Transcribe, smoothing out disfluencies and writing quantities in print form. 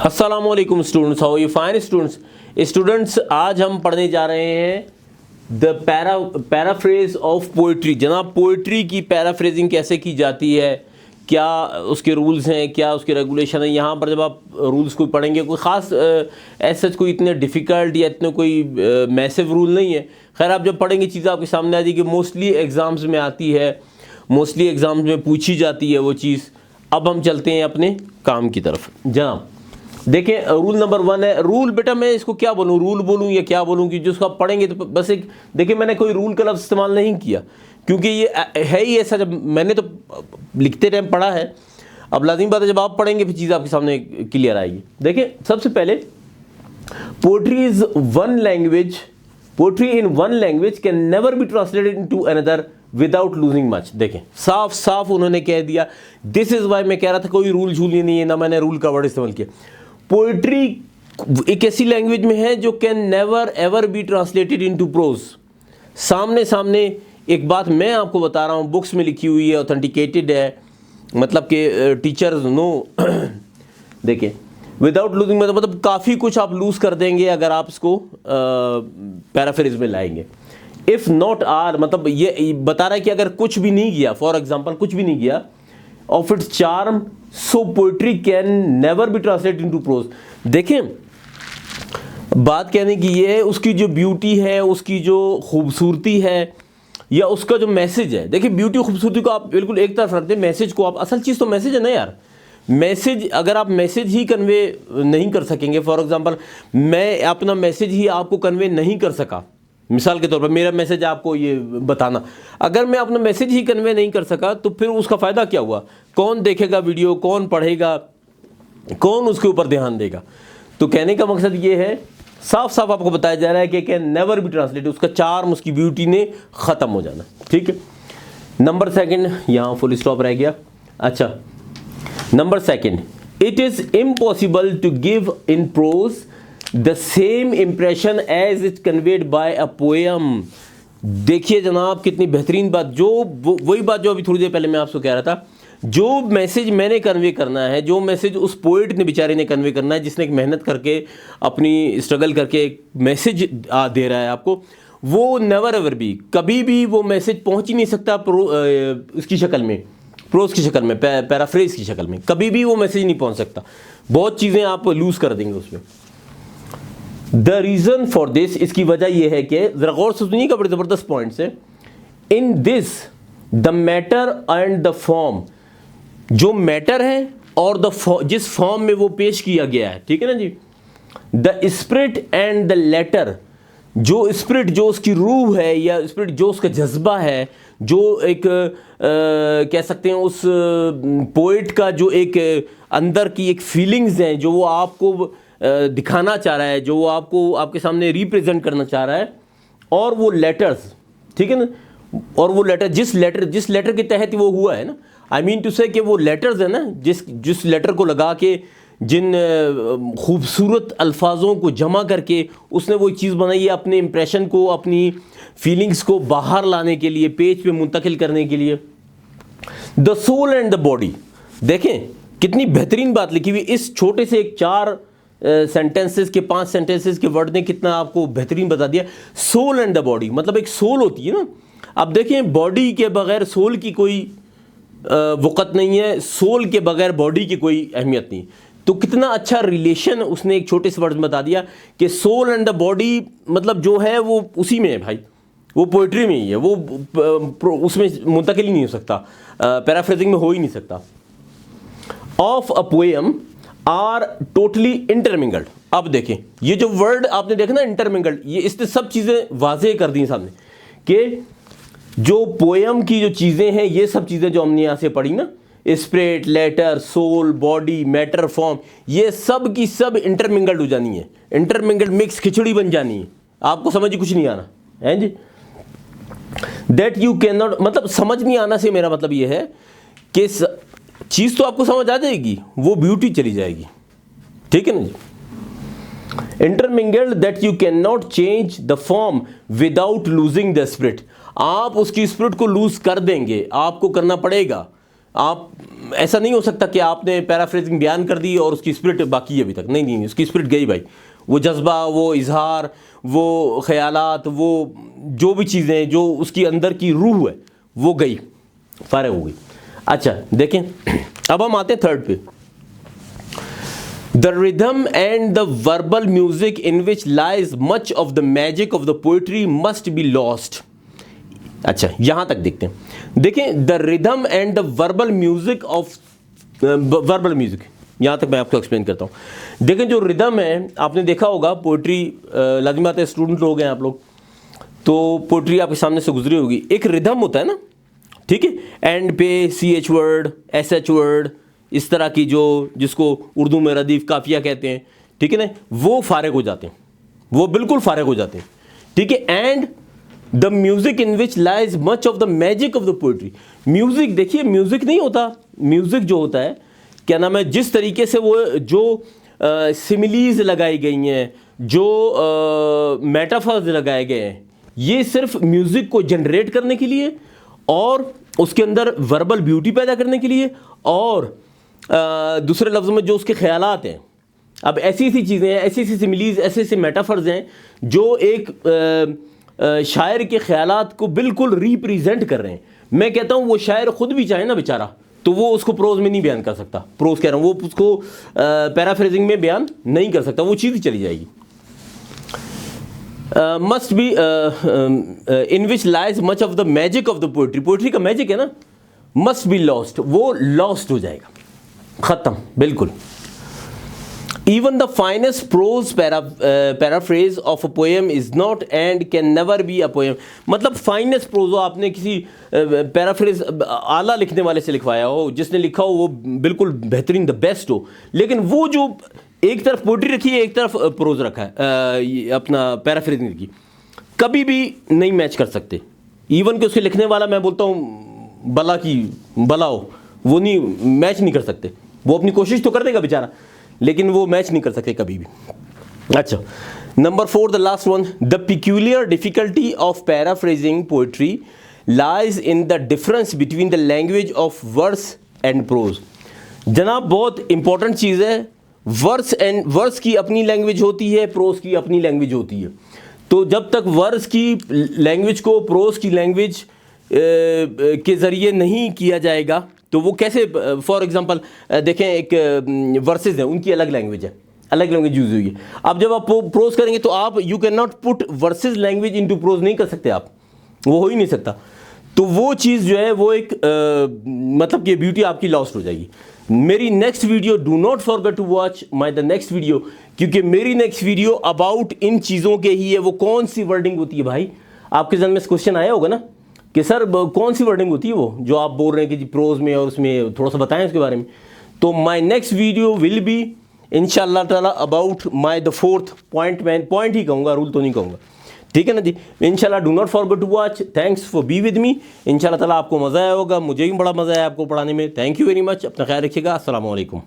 अस्सलाम वालेकुम students, how you fine students. आज हम पढ़ने जा रहे हैं द पैराफ्रेज ऑफ पोइट्री। जनाब, पोइट्री की पैराफ्रेजिंग कैसे की जाती है, क्या उसके रूल्स हैं, क्या उसके रेगुलेशन हैं। यहाँ पर जब आप रूल्स को पढ़ेंगे, कोई ख़ास ऐसा कोई इतने डिफ़िकल्ट या इतने कोई मैसिव रूल नहीं है। खैर, आप जब पढ़ेंगे चीज़ आपके सामने आ जाएगी। मोस्टली एग्ज़ाम्स में आती है, मोस्टली एग्ज़ाम्स में पूछी जाती है वो चीज़। अब हम चलते हैं अपने काम की तरफ। जनाब देखें, रूल नंबर 1 है। रूल बेटा मैं इसको क्या बोलूँ, रूल बोलूँ या क्या बोलूँ, कि जिसको आप पढ़ेंगे तो बस एक देखिए, मैंने कोई रूल का लफ्ज़ इस्तेमाल नहीं किया क्योंकि ये है ही ऐसा। जब मैंने तो लिखते टाइम पढ़ा है, अब लाज़िम बात है जब आप पढ़ेंगे फिर चीज़ आपके सामने क्लियर आएगी। देखें, सबसे पहले poetry is one language, poetry in one language can never be translated into another without losing much. देखें, साफ साफ उन्होंने कह दिया। दिस इज़ वाई मैं कह रहा था कोई रूल झूल नहीं है, ना मैंने रूल का वर्ड इस्तेमाल किया। पोइट्री एक ऐसी लैंग्वेज में है जो can never ever be translated into prose. सामने सामने एक बात मैं आपको बता रहा हूँ, बुक्स में लिखी हुई है, ऑथेंटिकेटेड है, मतलब कि टीचर्स नो। देखिए, विदाउट लूजिंग मतलब काफ़ी कुछ आप लूज़ कर देंगे अगर आप इसको पैराफ्रेज में लाएंगे। इफ़ नॉट आर मतलब ये बता रहा है कि अगर कुछ भी नहीं किया, फॉर एग्जाम्पल कुछ भी नहीं किया, of its charm so poetry can never be translated into prose. देखें, बात कहने की ये है, उसकी जो ब्यूटी है, उसकी जो खूबसूरती है, या उसका जो मैसेज है। देखिए, ब्यूटी खूबसूरती को आप बिल्कुल एक तरफ रख दें, मैसेज को आप, असल चीज़ तो मैसेज है ना यार। मैसेज, अगर आप मैसेज ही कन्वे नहीं कर सकेंगे, फॉर एग्जांपल मैं अपना मैसेज ही आपको कन्वे नहीं कर सका, मिसाल के तौर पर मेरा मैसेज आपको ये बताना, अगर मैं अपना मैसेज ही कन्वे नहीं कर सका तो फिर उसका फ़ायदा क्या हुआ? कौन देखेगा वीडियो, कौन पढ़ेगा, कौन उसके ऊपर ध्यान देगा? तो कहने का मकसद ये है, साफ साफ आपको बताया जा रहा है कि कैन नेवर बी ट्रांसलेटेड, उसका चार्म, उसकी ब्यूटी ने ख़त्म हो जाना। ठीक है। नंबर 2, यहाँ फुल स्टॉप रह गया। अच्छा, number 2, it is impossible to give in prose the same impression as it conveyed by a poem. देखिए जनाब, कितनी बेहतरीन बात, जो वही बात जो अभी थोड़ी देर पहले मैं आपसे कह रहा था। जो मैसेज मैंने कन्वे करना है, जो मैसेज उस पोइट ने बेचारे ने कन्वे करना है, जिसने एक मेहनत करके अपनी स्ट्रगल करके एक मैसेज दे रहा है आपको, वो नेवर एवर भी, कभी भी वो मैसेज पहुंच ही नहीं सकता उसकी शक्ल में, प्रोज की शक्ल में, पैराफ्रेज की शक्ल में, कभी भी वो मैसेज नहीं पहुंच सकता। बहुत चीज़ें आप लूज़ कर देंगे उसमें। द रीज़न फॉर दिस, इसकी वजह यह है कि ज़रा गौर से सुनिएगा, बड़े ज़बरदस्त पॉइंट्स है। In this the matter and the form, जो मैटर है और जिस फॉर्म में वो पेश किया गया है, ठीक है ना जी। The spirit and the letter, जो स्पिरिट, जो उसकी रूह है, या स्पिरिट जो उसका जज्बा है, जो एक कह सकते हैं उस पोइट का जो एक अंदर की एक फीलिंग्स हैं, जो वो आपको दिखाना चाह रहा है, जो वो आपको आपके सामने रिप्रेजेंट करना चाह रहा है, और वो लेटर्स, ठीक है ना, और वो लेटर जिस लेटर के तहत वो हुआ है ना, आई मीन टू से कि वो लेटर्स है ना, जिस लेटर को लगा के, जिन खूबसूरत अल्फाजों को जमा करके उसने वो चीज़ बनाई है, अपने इम्प्रेशन को, अपनी फीलिंग्स को बाहर लाने के लिए, पेज पे मुंतकिल करने के लिए। The soul and the body, देखें कितनी बेहतरीन बात लिखी हुई इस छोटे से एक 4 सेंटेंसेस के, 5 सेंटेंसेस के वर्ड ने कितना आपको बेहतरीन बता दिया। सोल एंड द बॉडी, मतलब एक सोल होती है ना। अब देखें, बॉडी के बगैर सोल की कोई वक़्त नहीं है, सोल के बगैर बॉडी की कोई अहमियत नहीं। तो कितना अच्छा रिलेशन उसने एक छोटे से वर्ड में बता दिया कि सोल एंड द बॉडी, मतलब जो है वो उसी में है भाई, वो पोइट्री में ही है, वो उसमें मुंतकिल ही नहीं हो सकता, पैराफ्रेजिंग में हो ही नहीं सकता। Of a poem are totally intermingled. अब देखें, ये जो वर्ड आपने देखा ना, इंटरमिंगल्ड, ये इसने सब चीज़ें वाज़ेह कर दी सामने कि जो पोएम की जो चीज़ें हैं, ये सब चीज़ें जो हमने यहाँ से पढ़ी ना, spirit, letter, soul, body, matter, form, ये सब की सब इंटरमिंगल्ड हो जानी है, इंटरमिंगल्ड मिक्स खिचड़ी बन जानी है। आपको समझ ही कुछ नहीं आना है जी। दैट यू कैन नॉट, मतलब समझ नहीं आना से मेरा मतलब ये है कि चीज़ तो आपको समझ आ जाएगी, वो ब्यूटी चली जाएगी, ठीक है ना जी। Intermingled that you can not change the form without losing the spirit. आप उसकी स्पिरिट को लूज कर देंगे, आपको करना पड़ेगा, आप ऐसा नहीं हो सकता कि आपने पैराफ्रेजिंग बयान कर दी और उसकी स्पिरिट बाकी है अभी तक, नहीं नहीं, उसकी स्पिरिट गई भाई, वो जज्बा, वो इजहार, वो ख्यालात, वो जो भी चीज़ें जो उसकी अंदर की रूह है वो गई, फारिग हो गई। अच्छा देखें, अब हम आते हैं थर्ड पे, the rhythm and the verbal music in which lies much of the magic of the poetry must be lost. अच्छा यहां तक देखते हैं, देखें the rhythm and the verbal music of verbal music, यहां तक मैं आपको एक्सप्लेन करता हूं। देखें जो रिदम है, आपने देखा होगा पोइट्री, लाजिमात है स्टूडेंट लोग हैं आप लोग, तो पोइट्री आपके सामने से गुजरी होगी, एक रिदम होता है ना, ठीक है, एंड पे CH वर्ड, SH वर्ड, इस तरह की जो जिसको उर्दू में रदीफ काफिया कहते हैं, ठीक है ना, वो फारिग हो जाते हैं, वो बिल्कुल फारिग हो जाते हैं, ठीक है। And the music in which lies much of the magic of the poetry, music देखिए, म्यूजिक नहीं होता, म्यूजिक जो होता है क्या नाम है, जिस तरीके से वो जो सिमिलीज लगाई गई हैं, जो मेटाफर्स लगाए गए हैं, ये सिर्फ म्यूजिक को जनरेट करने के लिए और उसके अंदर वर्बल ब्यूटी पैदा करने के लिए, और दूसरे लफ्ज़ों में जो उसके ख्यालात हैं। अब ऐसी ऐसी चीज़ें हैं, ऐसी ऐसी सिमिलीज, ऐसे ऐसे मेटाफर्स हैं जो एक शायर के ख्यालात को बिल्कुल रिप्रेजेंट कर रहे हैं। मैं कहता हूँ वो शायर खुद भी चाहे ना बेचारा, तो वो उसको प्रोज में नहीं बयान कर सकता, प्रोज कह रहा हूँ, वो उसको पैराफ्रेजिंग में बयान नहीं कर सकता, वो चीज़ ही चली जाएगी। Must be in which lies much of the magic of the poetry, poetry का मैजिक है ना, मस्ट बी लॉस्ट, वो लॉस्ट हो जाएगा, ख़त्म बिल्कुल। Even the finest prose paraphrase of a poem is not and can never be a poem। मतलब finest prose, आपने किसी पैराफ्रेज आला लिखने वाले से लिखवाया हो, जिसने लिखा हो वो बिल्कुल बेहतरीन, द बेस्ट हो, लेकिन वो जो एक तरफ पोइट्री रखी है, एक तरफ प्रोज रखा है, अपना पैराफ्रेजिंग की, कभी भी नहीं मैच कर सकते। इवन कि उसके लिखने वाला, मैं बोलता हूँ बला की बला हो, वो नहीं मैच नहीं कर सकते। वो अपनी कोशिश तो कर देगा बेचारा, लेकिन वो मैच नहीं कर सकते कभी भी। अच्छा, number 4, the last one, the peculiar difficulty of paraphrasing poetry lies in the difference between the language of verse and prose. जनाब बहुत इंपॉर्टेंट चीज़ है, वर्स की अपनी लैंग्वेज होती है, प्रोज की अपनी लैंग्वेज होती है। तो जब तक वर्स की लैंग्वेज को प्रोज की लैंग्वेज के ज़रिए नहीं किया जाएगा, तो वो कैसे, फॉर एग्जांपल देखें, एक वर्सेस हैं, उनकी अलग लैंग्वेज है, अलग लैंग्वेज यूज़ हुई है। अब जब आप प्रोज करेंगे तो आप you can not put verses language into prose, नहीं कर सकते आप, वो हो ही नहीं सकता। तो वो चीज़ जो है वो एक मतलब कि ब्यूटी आपकी लॉस्ट हो जाएगी। मेरी next video, do not forget to watch my the next video, क्योंकि मेरी नेक्स्ट वीडियो अबाउट इन चीज़ों के ही है। वो कौन सी वर्डिंग होती है भाई, आपके जहन में क्वेश्चन आया होगा ना कि सर कौन सी वर्डिंग होती है वो जो आप बोल रहे हैं कि जी प्रोज में और उसमें, थोड़ा सा बताएं उसके बारे में। तो my next video will be इंशाल्लाह ताला about my the 4th point, मैं पॉइंट ही कहूँगा, रूल तो नहीं कहूँगा, ठीक है ना जी। इंशाल्लाह do not forget to watch, thanks for be with me. इंशाल्लाह ताला आपको मज़ा आया होगा, मुझे भी बड़ा मज़ा आया आपको पढ़ाने में। थैंक यू वेरी मच, अपना ख्याल रखिएगा, अस्सलाम वालेकुम।